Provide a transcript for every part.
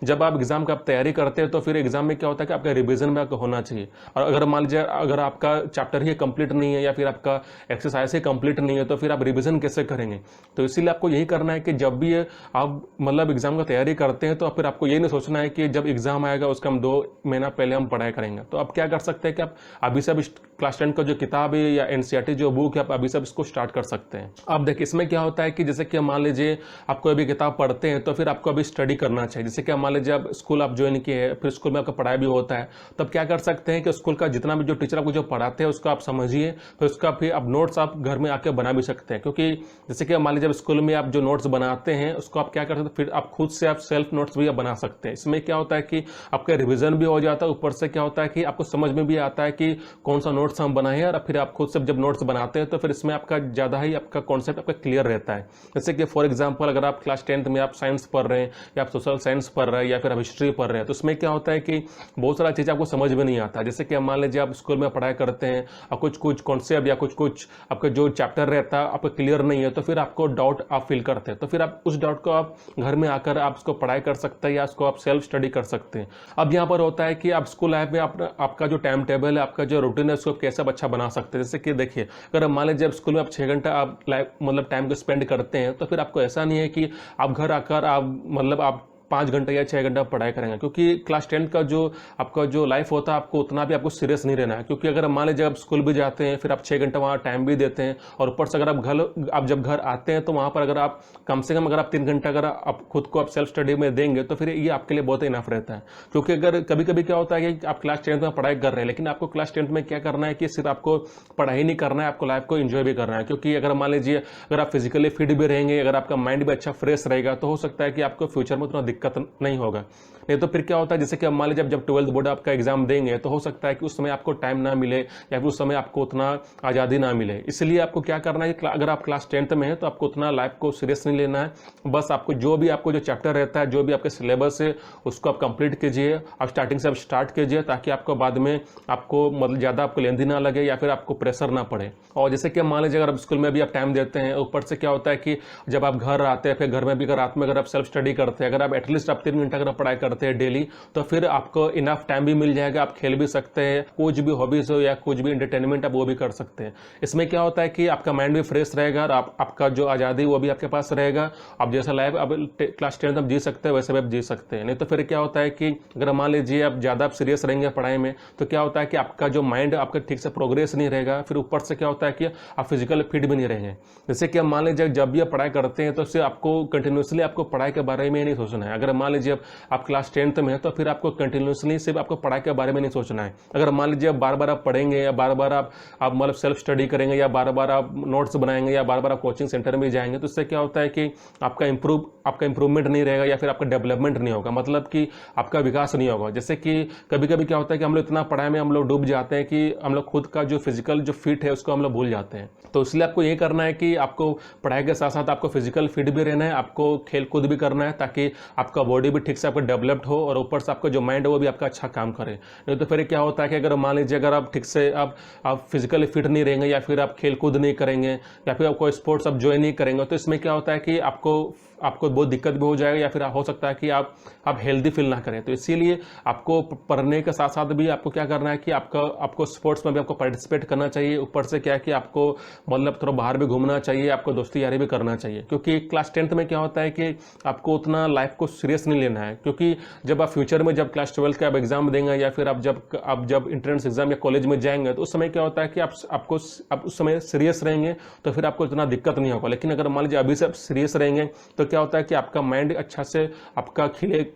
जब आप एग्जाम का आप तैयारी करते हैं तो फिर एग्जाम में क्या होता है कि आपका रिवीजन में आपका होना चाहिए। और अगर मान लीजिए अगर आपका चैप्टर ही कंप्लीट नहीं है या फिर आपका एक्सरसाइज ही कंप्लीट नहीं है तो फिर आप रिवीजन कैसे करेंगे। तो इसीलिए आपको यही करना है कि जब भी आप मतलब एग्जाम का तैयारी करते हैं तो फिर आपको ये नहीं सोचना है कि जब एग्जाम आएगा उसका हम 2 महीना पहले हम पढ़ाई करेंगे। तो आप क्या कर सकते हैं कि आप अभी से अब क्लास 10 का जो किताब है या एनसीईआरटी जो बुक है आप अभी से इसको स्टार्ट कर सकते हैं। अब देखिए इसमें क्या होता है कि जैसे कि मान लीजिए आपको अभी किताब पढ़ते हैं तो फिर आपको अभी स्टडी करना चाहिए। जैसे कि मान लीजिए आप स्कूल आप ज्वाइन किए हैं, फिर स्कूल में आपका पढ़ाई भी होता है, तब क्या कर सकते हैं कि स्कूल का जितना भी जो टीचर आपको जो पढ़ाते हैं उसको आप समझिए, फिर उसका फिर आप नोट्स आप घर में आके बना भी सकते हैं। क्योंकि जैसे कि मान लीजिए स्कूल में आप जो नोट्स बनाते हैं उसको आप क्या कर सकते हैं, फिर आप खुद से आप सेल्फ नोट्स भी आप बना सकते हैं। इसमें क्या होता है कि आपका रिविजन भी हो जाता है, ऊपर से क्या होता है कि आपको समझ में भी आता है कि कौन सा नोट्स हम बनाए हैं, और फिर आप खुद से जब नोट्स बनाते हैं तो फिर इसमें आपका ज़्यादा ही आपका कॉन्सेप्ट आपका क्लियर रहता है। जैसे कि फॉर एग्जाम्पल अगर आप क्लास 10th में आप साइंस पढ़ रहे हैं या आप सोशल साइंस पढ़ रहे हैं या फिर आप हिस्ट्री पढ़ रहे हैं, तो उसमें क्या होता है कि बहुत सारा चीज़ आपको समझ में नहीं आता। जैसे कि मान लीजिए आप स्कूल में पढ़ाई करते हैं और कुछ कुछ कॉन्सेप्ट या कुछ कुछ आपका जो चैप्टर रहता है आपको क्लियर नहीं है, तो फिर आपको डाउट आप फील करते हैं, तो फिर आप उस डाउट को आप घर में आकर आप उसको पढ़ाई कर सकते हैं या उसको आप सेल्फ स्टडी कर सकते हैं। अब यहाँ पर होता है कि आप स्कूल लाइफ में आपका जो टाइम टेबल है, आपका जो रूटीन है, उसको कैसे अच्छा बना सकते हैं। जैसे कि देखिए अगर मान लीजिए स्कूल में आप 6 घंटा आप मतलब टाइम को स्पेंड करते हैं, तो फिर आपको ऐसा नहीं है कि आप घर आकर आप मतलब आप 5 घंटा या 6 घंटा पढ़ाई करेंगे। क्योंकि क्लास 10 का जो आपका जो लाइफ होता है आपको उतना भी आपको सीरियस नहीं रहना है। क्योंकि अगर मान लीजिए आप स्कूल भी जाते हैं, फिर आप 6 घंटा वहाँ टाइम भी देते हैं, और ऊपर से अगर आप जब घर आते हैं तो वहाँ पर अगर आप कम से कम अगर आप 3 घंटा अगर आप खुद को आप सेल्फ स्टडी में देंगे तो फिर ये आपके लिए बहुत इनफ रहता है। क्योंकि अगर कभी कभी क्या होता है कि आप क्लास 10th में पढ़ाई कर रहे हैं, लेकिन आपको क्लास 10th में क्या करना है कि सिर्फ आपको पढ़ाई नहीं करना है, आपको लाइफ को एंजॉय भी करना है। क्योंकि अगर मान लीजिए अगर आप फिजिकली फिट भी रहेंगे, अगर आपका माइंड भी अच्छा फ्रेश रहेगा, तो हो सकता है कि आपको फ्यूचर में उतना दिक्कत नहीं होगा। नहीं तो फिर क्या होता है, जैसे कि अब मान लीजिए जब 12th बोर्ड आपका एग्जाम देंगे तो हो सकता है कि उस समय आपको टाइम ना मिले या फिर उस समय आपको उतना आज़ादी ना मिले। इसलिए आपको क्या करना है कि अगर आप क्लास 10th में है तो आपको उतना लाइफ को सीरियस नहीं लेना है। बस आपको जो भी आपको जो चैप्टर रहता है, जो भी आपके सिलेबस है, उसको आप कंप्लीट कीजिए, आप स्टार्टिंग से आप स्टार्ट कीजिए, ताकि आपको बाद में आपको मतलब ज़्यादा आपको लेंदी ना लगे या फिर आपको प्रेशर ना पड़े। और जैसे कि मान लीजिए अगर आप स्कूल में भी आप टाइम देते हैं, ऊपर से क्या होता है कि जब आप घर आते हैं, फिर घर में भी अगर रात में अगर आप सेल्फ स्टडी करते हैं, अगर आप एटलीस्ट आप 3 घंटा अगर पढ़ाई करते हैं डेली, तो फिर आपको इनफ टाइम भी मिल जाएगा, आप खेल भी सकते हैं, कुछ भी हॉबीज हो या कुछ भी एंटरटेनमेंट आप वो भी कर सकते हैं। इसमें क्या होता है कि आपका माइंड भी फ्रेश रहेगा और आपका जो आज़ादी वो भी आपके पास रहेगा। आप जैसा लाइफ अब क्लास 10th आप जी सकते हैं वैसे भी आप जी सकते हैं। नहीं तो फिर क्या होता है कि अगर मान लीजिए आप ज़्यादा सीरियस रहेंगे पढ़ाई में, तो क्या होता है कि आपका जो माइंड आपका ठीक से प्रोग्रेस नहीं रहेगा, फिर ऊपर से क्या होता है कि आप फिजिकल फिट भी नहीं रहेंगे। जैसे कि आप मान लीजिए जब भी आप पढ़ाई करते हैं तो सिर्फ आपको कंटिन्यूसली आपको पढ़ाई के बारे में ही नहीं सोचना है। अगर मान लीजिए आप क्लास 10th में है तो फिर आपको कंटिन्यूसली सिर्फ आपको पढ़ाई के बारे में नहीं सोचना है। अगर मान लीजिए बार बार आप पढ़ेंगे या बार बार आप मतलब सेल्फ स्टडी करेंगे या बार बार आप नोट्स बनाएंगे या बार बार आप कोचिंग सेंटर में जाएंगे, तो इससे क्या होता है कि आपका इंप्रूवमेंट नहीं रहेगा या फिर आपका डेवलपमेंट नहीं होगा, मतलब कि आपका विकास नहीं होगा। जैसे कि कभी कभी क्या होता है कि हम लोग इतना पढ़ाई में हम लोग डूब जाते हैं कि हम लोग खुद का जो फिजिकल जो फिट है उसको हम लोग भूल जाते हैं। तो इसलिए आपको ये करना है कि आपको पढ़ाई के साथ साथ आपको फिजिकल फिट भी रहना है, आपको खेल कूद भी करना है, ताकि आपका बॉडी भी ठीक से आपका डेवलप्ड हो और ऊपर से आपका जो माइंड है वो भी आपका अच्छा काम करे। नहीं तो फिर क्या होता है कि अगर मान लीजिए अगर आप ठीक से आप फिजिकली फिट नहीं रहेंगे या फिर आप खेल कूद नहीं करेंगे या फिर आप कोई स्पोर्ट्स आप ज्वाइन नहीं करेंगे, तो इसमें क्या होता है कि आपको बहुत दिक्कत भी हो जाएगा या फिर हो सकता है कि आप हेल्दी फील ना करें। तो इसीलिए आपको पढ़ने के साथ साथ भी आपको क्या करना है कि आपको स्पोर्ट्स में भी आपको पार्टिसिपेट करना चाहिए। ऊपर से क्या है कि आपको मतलब थोड़ा बाहर भी घूमना चाहिए, आपको दोस्ती यारी भी करना चाहिए। क्योंकि क्लास 10th में क्या होता है कि आपको उतना लाइफ को सीरियस नहीं लेना है। क्योंकि जब आप फ्यूचर में जब क्लास 12th का आप एग्जाम देंगे या फिर आप जब इंट्रेंस एग्जाम या कॉलेज में जाएंगे, तो उस समय क्या होता है कि आप उस समय सीरियस रहेंगे तो फिर आपको इतना दिक्कत नहीं होगा। लेकिन अगर मान लीजिए अभी से आप सीरियस रहेंगे तो क्या होता है कि आपका माइंड अच्छा से आपका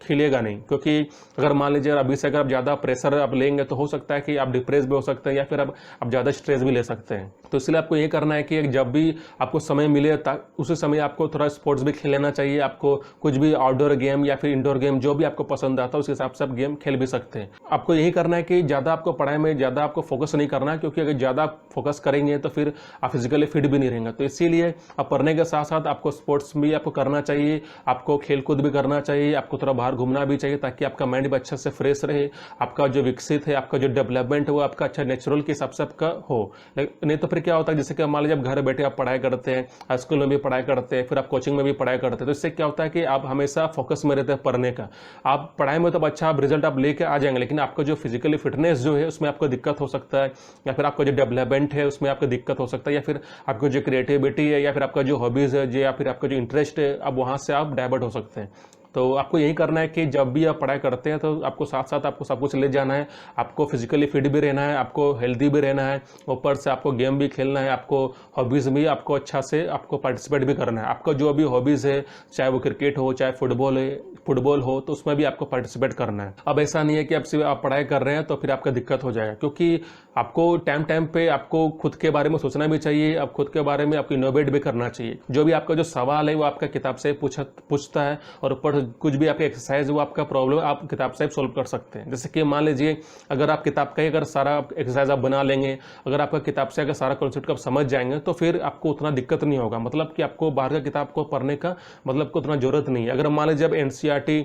खिलेगा नहीं। क्योंकि अगर मान लीजिए अभी से अगर आप ज़्यादा प्रेशर आप लेंगे तो हो सकता है कि आप डिप्रेस भी हो सकते हैं या फिर आप ज़्यादा स्ट्रेस भी ले सकते हैं। तो इसलिए आपको ये करना है कि जब भी आपको समय मिले उसी समय आपको थोड़ा स्पोर्ट्स भी खेल लेना चाहिए। आपको कुछ भी आउटडोर गेम या फिर इंडोर गेम जो भी आपको पसंद आता है उस हिसाब से आप गेम खेल भी सकते हैं। आपको यही करना है कि ज़्यादा आपको पढ़ाई में ज़्यादा आपको फोकस नहीं करना है, क्योंकि अगर ज़्यादा फोकस करेंगे तो फिर आप फिजिकली फिट भी नहीं रहेंगे। तो इसीलिए आप पढ़ने के साथ साथ आपको स्पोर्ट्स भी आपको करना चाहिए, आपको खेल कूद भी करना चाहिए, आपको थोड़ा बाहर घूमना भी चाहिए, ताकि आपका माइंड भी अच्छा से फ्रेश रहे, आपका जो विकसित है, आपका जो डेवलपमेंट है वो आपका अच्छा नेचुरल के हिसाब से आपका हो। नहीं तो फिर फिर क्या होता है, जैसे कि मान लीजिए आप घर बैठे आप पढ़ाई करते हैं, स्कूल में भी पढ़ाई करते हैं, फिर आप कोचिंग में भी पढ़ाई करते हैं, तो इससे क्या होता है कि आप हमेशा फोकस में रहते हैं पढ़ने का। आप पढ़ाई में तो अच्छा आप रिजल्ट आप लेके आ जाएंगे, लेकिन आपका जो फिजिकली फिटनेस जो है उसमें आपको दिक्कत हो सकता है, या फिर आपका जो डेवलपमेंट है उसमें आपको दिक्कत हो सकता है, या फिर आपको जो क्रिएटिविटी है, या फिर आपका जो हॉबीज़ है, या फिर आपका जो इंटरेस्ट है, अब वहाँ से आप डाइवर्ट हो सकते हैं। तो आपको यही करना है कि जब भी आप पढ़ाई करते हैं तो आपको साथ साथ आपको सब कुछ ले जाना है, आपको फिजिकली फिट भी रहना है, आपको हेल्दी भी रहना है, ऊपर से आपको गेम भी खेलना है, आपको हॉबीज़ भी आपको अच्छा से आपको पार्टिसिपेट भी करना है। आपका जो भी हॉबीज़ है, चाहे वो क्रिकेट हो, चाहे फुटबॉल हो, तो उसमें भी आपको पार्टिसिपेट करना है। अब ऐसा नहीं है कि अब सिर्फ आप पढ़ाई कर रहे हैं तो फिर आपका दिक्कत हो जाएगा, क्योंकि आपको टाइम टाइम पे आपको खुद के बारे में सोचना भी चाहिए, आप खुद के बारे में आपको इनोवेट भी करना चाहिए। जो भी आपका जो सवाल है वो आपका किताब से पूछता है, और ऊपर कुछ भी आपका एक्सरसाइज वो आपका प्रॉब्लम आप किताब से सॉल्व कर सकते हैं। जैसे कि मान लीजिए अगर आप किताब का ही अगर सारा एक्सरसाइज आप बना लेंगे, अगर आपका किताब से अगर सारा कॉन्सेप्ट आप समझ जाएंगे, तो फिर आपको उतना दिक्कत नहीं होगा, मतलब कि आपको बाहर का किताब को पढ़ने का मतलब को उतना जरूरत नहीं है। अगर मान लीजिए अब एनसीईआरटी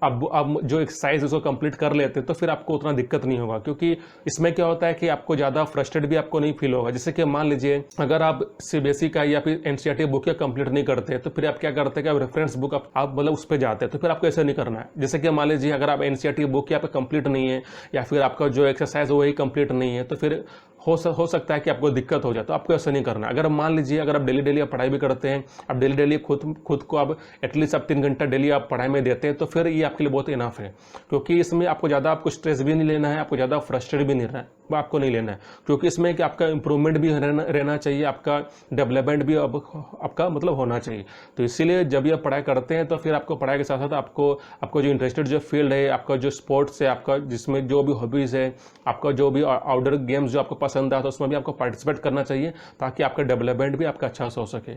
अब जो एक्सरसाइज उसको कंप्लीट कर लेते हैं तो फिर आपको उतना दिक्कत नहीं होगा, क्योंकि इसमें क्या होता है कि आपको ज़्यादा फ्रस्ट्रेट भी आपको नहीं फील होगा। जैसे कि मान लीजिए अगर आप सीबीएसई का या फिर एनसीईआरटी बुक कंप्लीट नहीं करते, तो फिर आप क्या करते हैं कि आप रेफरेंस बुक आप मतलब उस पर जाते हैं, तो फिर आपको ऐसा नहीं करना है। जैसे कि मान लीजिए अगर आप एनसीईआरटी बुक आपका कंप्लीट नहीं है, या फिर आपका जो एक्सरसाइज वही कंप्लीट नहीं है, तो फिर हो सकता है कि आपको दिक्कत हो जाए, तो आपको ऐसा नहीं करना। अगर मान लीजिए अगर आप डेली आप पढ़ाई भी करते हैं, आप डेली खुद को आप एटलीस्ट आप 3 घंटा डेली आप पढ़ाई में देते हैं, तो फिर ये आपके लिए बहुत इनफ है, क्योंकि इसमें आपको ज़्यादा आपको स्ट्रेस भी नहीं लेना है, आपको ज़्यादा फ्रस्ट्रेट भी नहीं रहना है, वो आपको नहीं लेना है, क्योंकि इसमें कि आपका इंप्रूवमेंट भी रहना चाहिए, आपका डेवलपमेंट भी आपका मतलब होना चाहिए। तो इसीलिए जब ये आप पढ़ाई करते हैं तो फिर आपको पढ़ाई के साथ साथ आपको जो इंटरेस्टेड जो फील्ड है, आपका जो स्पोर्ट्स है, आपका जिसमें जो भी हॉबीज़ है, आपका जो भी आउटडोर गेम्स जो आपको पसंद आता है, उसमें भी आपको पार्टिसिपेट करना चाहिए, ताकि आपका डेवलपमेंट भी आपका अच्छा से हो सके।